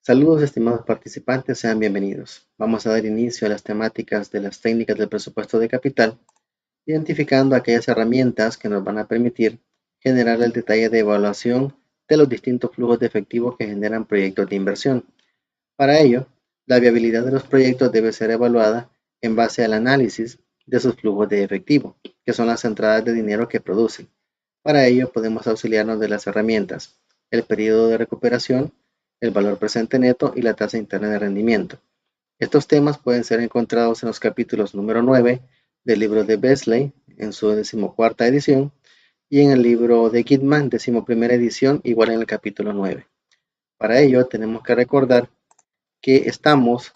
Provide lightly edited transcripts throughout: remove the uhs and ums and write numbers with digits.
Saludos estimados participantes, sean bienvenidos. Vamos a dar inicio a las temáticas de las técnicas del presupuesto de capital, identificando aquellas herramientas que nos van a permitir generar el detalle de evaluación de los distintos flujos de efectivo que generan proyectos de inversión. Para ello, la viabilidad de los proyectos debe ser evaluada en base al análisis de sus flujos de efectivo, que son las entradas de dinero que producen. Para ello podemos auxiliarnos de las herramientas, el periodo de recuperación, el valor presente neto y la tasa interna de rendimiento. Estos temas pueden ser encontrados en los capítulos número 9 del libro de Besley, en su 14ª edición, y en el libro de Gitman, 11ª edición, igual en el capítulo 9. Para ello tenemos que recordar que estamos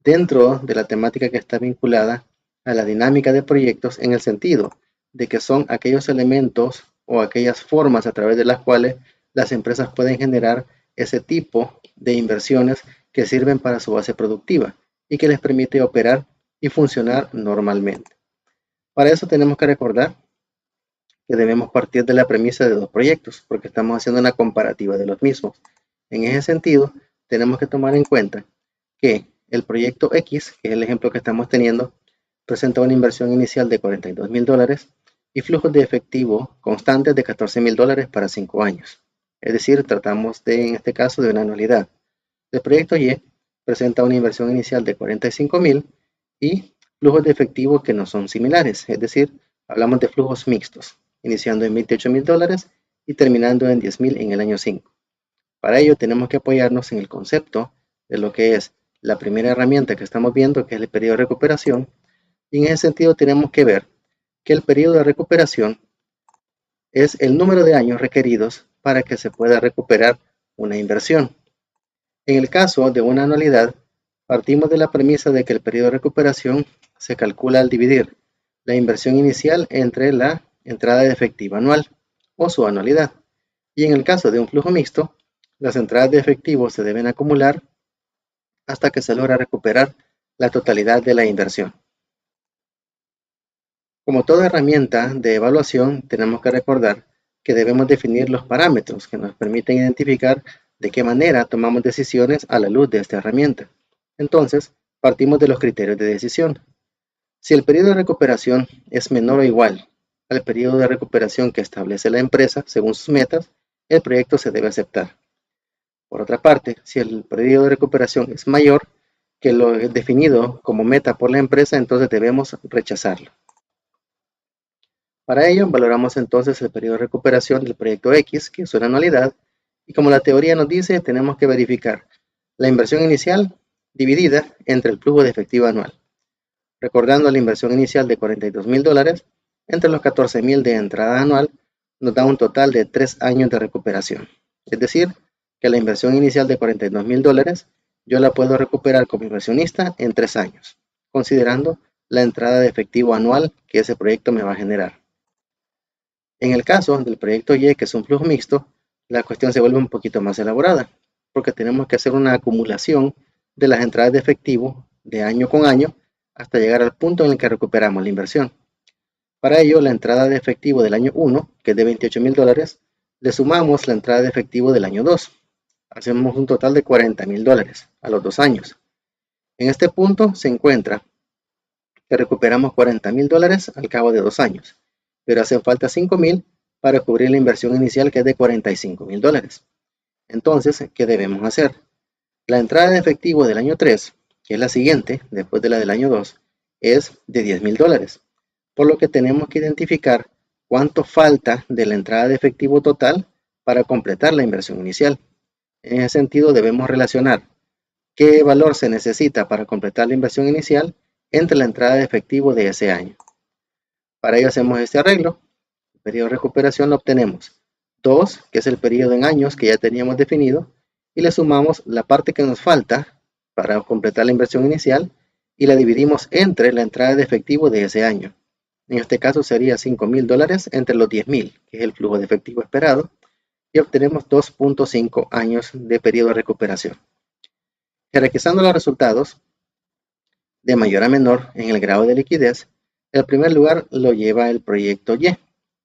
dentro de la temática que está vinculada a la dinámica de proyectos, en el sentido de que son aquellos elementos o aquellas formas a través de las cuales las empresas pueden generar ese tipo de inversiones que sirven para su base productiva y que les permite operar y funcionar normalmente. Para eso tenemos que recordar que debemos partir de la premisa de dos proyectos, porque estamos haciendo una comparativa de los mismos. En ese sentido, tenemos que tomar en cuenta que el proyecto X, que es el ejemplo que estamos teniendo, presenta una inversión inicial de $42,000 y flujos de efectivo constantes de $14,000 para 5 años. Es decir, tratamos en este caso de una anualidad. El proyecto Y presenta una inversión inicial de $45,000 y flujos de efectivo que no son similares, es decir, hablamos de flujos mixtos, iniciando en $28,000 y terminando en $10,000 en el año 5. Para ello tenemos que apoyarnos en el concepto de lo que es la primera herramienta que estamos viendo, que es el periodo de recuperación, y en ese sentido tenemos que ver que el periodo de recuperación es el número de años requeridos para que se pueda recuperar una inversión. En el caso de una anualidad, partimos de la premisa de que el periodo de recuperación se calcula al dividir la inversión inicial entre la entrada de efectivo anual o su anualidad. Y en el caso de un flujo mixto, las entradas de efectivo se deben acumular hasta que se logra recuperar la totalidad de la inversión. Como toda herramienta de evaluación, tenemos que recordar que debemos definir los parámetros que nos permiten identificar de qué manera tomamos decisiones a la luz de esta herramienta. Entonces, partimos de los criterios de decisión. Si el periodo de recuperación es menor o igual al periodo de recuperación que establece la empresa según sus metas, el proyecto se debe aceptar. Por otra parte, si el periodo de recuperación es mayor que lo definido como meta por la empresa, entonces debemos rechazarlo. Para ello, valoramos entonces el periodo de recuperación del proyecto X, que es una anualidad, y como la teoría nos dice, tenemos que verificar la inversión inicial dividida entre el flujo de efectivo anual. Recordando la inversión inicial de $42,000 entre los $14,000 de entrada anual, nos da un total de 3 años de recuperación. Es decir, que la inversión inicial de $42,000 yo la puedo recuperar como inversionista en 3 años, considerando la entrada de efectivo anual que ese proyecto me va a generar. En el caso del proyecto Y, que es un flujo mixto, la cuestión se vuelve un poquito más elaborada, porque tenemos que hacer una acumulación de las entradas de efectivo de año con año hasta llegar al punto en el que recuperamos la inversión. Para ello, la entrada de efectivo del año 1, que es de $28,000, le sumamos la entrada de efectivo del año 2. Hacemos un total de $40,000 a los 2 años. En este punto se encuentra que recuperamos $40,000 al cabo de 2 años, pero hacen falta $5,000 para cubrir la inversión inicial, que es de $45,000. Entonces, ¿qué debemos hacer? La entrada de efectivo del año 3, que es la siguiente, después de la del año 2, es de $10,000, por lo que tenemos que identificar cuánto falta de la entrada de efectivo total para completar la inversión inicial. En ese sentido, debemos relacionar qué valor se necesita para completar la inversión inicial entre la entrada de efectivo de ese año. Para ello hacemos este arreglo. El periodo de recuperación lo obtenemos 2, que es el periodo en años que ya teníamos definido, y le sumamos la parte que nos falta para completar la inversión inicial y la dividimos entre la entrada de efectivo de ese año. En este caso sería $5,000 entre los $10,000, que es el flujo de efectivo esperado, y obtenemos 2.5 años de periodo de recuperación. Jerarquizando los resultados de mayor a menor en el grado de liquidez, el primer lugar lo lleva el proyecto Y,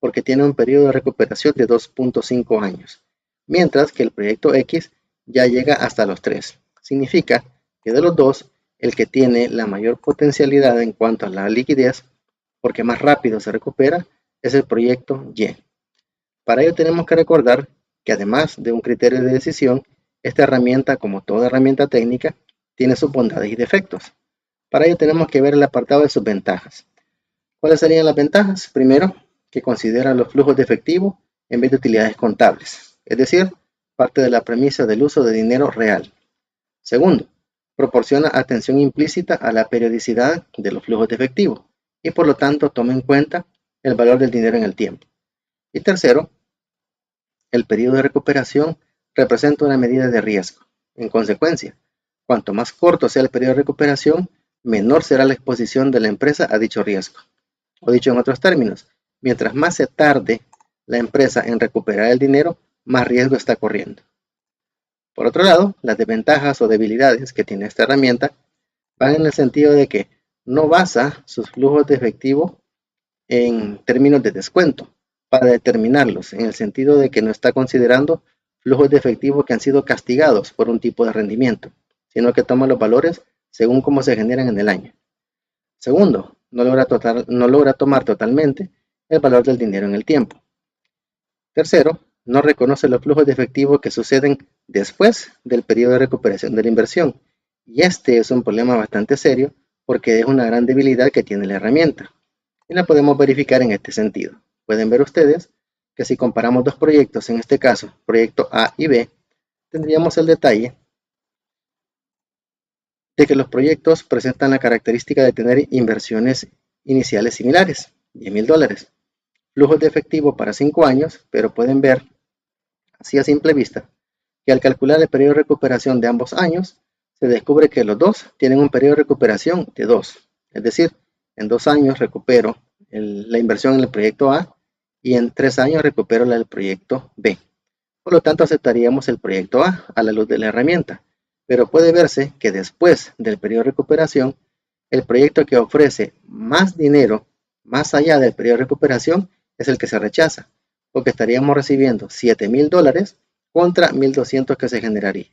porque tiene un periodo de recuperación de 2.5 años, mientras que el proyecto X ya llega hasta los 3. Significa que de los dos, el que tiene la mayor potencialidad en cuanto a la liquidez, porque más rápido se recupera, es el proyecto Y. Para ello tenemos que recordar que además de un criterio de decisión, esta herramienta, como toda herramienta técnica, tiene sus bondades y defectos. Para ello tenemos que ver el apartado de sus ventajas. ¿Cuáles serían las ventajas? Primero, que considera los flujos de efectivo en vez de utilidades contables, es decir, parte de la premisa del uso de dinero real. Segundo, proporciona atención implícita a la periodicidad de los flujos de efectivo y por lo tanto toma en cuenta el valor del dinero en el tiempo. Y tercero, el periodo de recuperación representa una medida de riesgo. En consecuencia, cuanto más corto sea el periodo de recuperación, menor será la exposición de la empresa a dicho riesgo. O dicho en otros términos, mientras más se tarde la empresa en recuperar el dinero, más riesgo está corriendo. Por otro lado, las desventajas o debilidades que tiene esta herramienta van en el sentido de que no basa sus flujos de efectivo en términos de descuento para determinarlos, en el sentido de que no está considerando flujos de efectivo que han sido castigados por un tipo de rendimiento, sino que toma los valores según cómo se generan en el año. Segundo, no logra tomar totalmente el valor del dinero en el tiempo. Tercero, no reconoce los flujos de efectivo que suceden después del periodo de recuperación de la inversión. Y este es un problema bastante serio porque es una gran debilidad que tiene la herramienta. Y la podemos verificar en este sentido. Pueden ver ustedes que si comparamos dos proyectos, en este caso, proyecto A y B, tendríamos el detalle de que los proyectos presentan la característica de tener inversiones iniciales similares, $10,000, flujos de efectivo para 5 años, pero pueden ver, así a simple vista, que al calcular el periodo de recuperación de ambos años, se descubre que los dos tienen un periodo de recuperación de 2. Es decir, en 2 años recupero la inversión en el proyecto A y en 3 años recupero la del proyecto B. Por lo tanto, aceptaríamos el proyecto A la luz de la herramienta. Pero puede verse que después del periodo de recuperación, el proyecto que ofrece más dinero más allá del periodo de recuperación es el que se rechaza, porque estaríamos recibiendo $7,000 contra 1.200 que se generaría.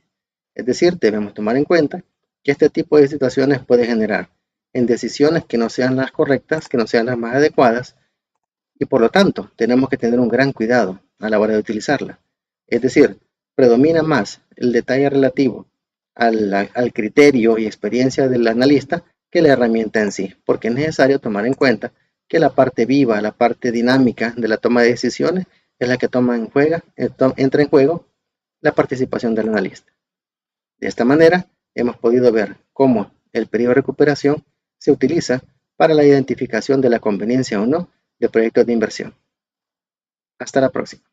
Es decir, debemos tomar en cuenta que este tipo de situaciones puede generar en decisiones que no sean las correctas, que no sean las más adecuadas, y por lo tanto tenemos que tener un gran cuidado a la hora de utilizarla. Es decir, predomina más el detalle relativo al criterio y experiencia del analista que la herramienta en sí, porque es necesario tomar en cuenta que la parte viva, la parte dinámica de la toma de decisiones es la que entra en juego la participación del analista. De esta manera, hemos podido ver cómo el periodo de recuperación se utiliza para la identificación de la conveniencia o no de proyectos de inversión. Hasta la próxima.